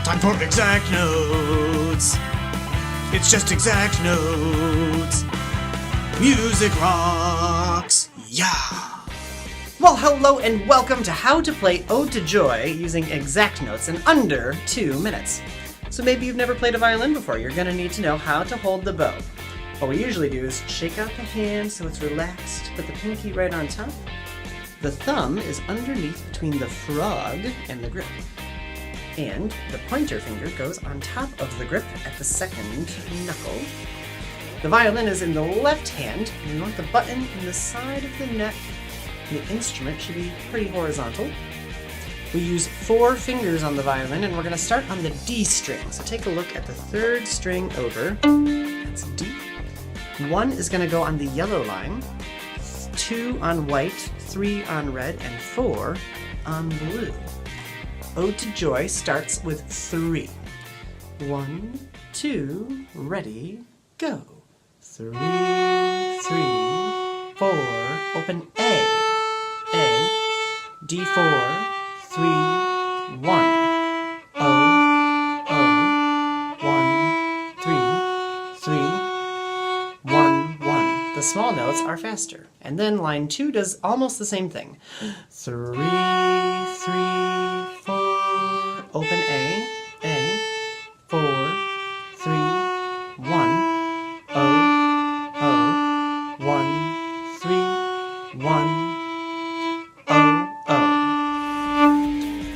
Time for exact notes. It's just exact notes. Music rocks. Yeah. Well, hello and welcome to How to Play Ode to Joy using exact notes in under 2 minutes. So maybe you've never played a violin before. You're going to need to know how to hold the bow. What we usually do is shake out the hand so it's relaxed, put the pinky right on top. The thumb is underneath between the frog and the grip. And the pointer finger goes on top of the grip at the second knuckle. The violin is in the left hand, and you want the button in the side of the neck. The instrument should be pretty horizontal. We use 4 fingers on the violin, and we're going to start on the D string. So take a look at the 3rd string over. That's D. 1 is going to go on the yellow line, 2 on white, 3 on red, and 4 on blue. Ode to Joy starts with 3. 1, 2, ready, go. 3, 3, 4, open A, D4, 3, 1, O, 1, 3, 1, 1. The small notes are faster. And then line 2 does almost the same thing. 3, 3, 4, open A, 4, 3, 1, O, 1, 3, 1,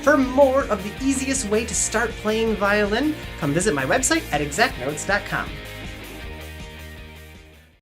For more of the easiest way to start playing violin, come visit my website at exactnotes.com.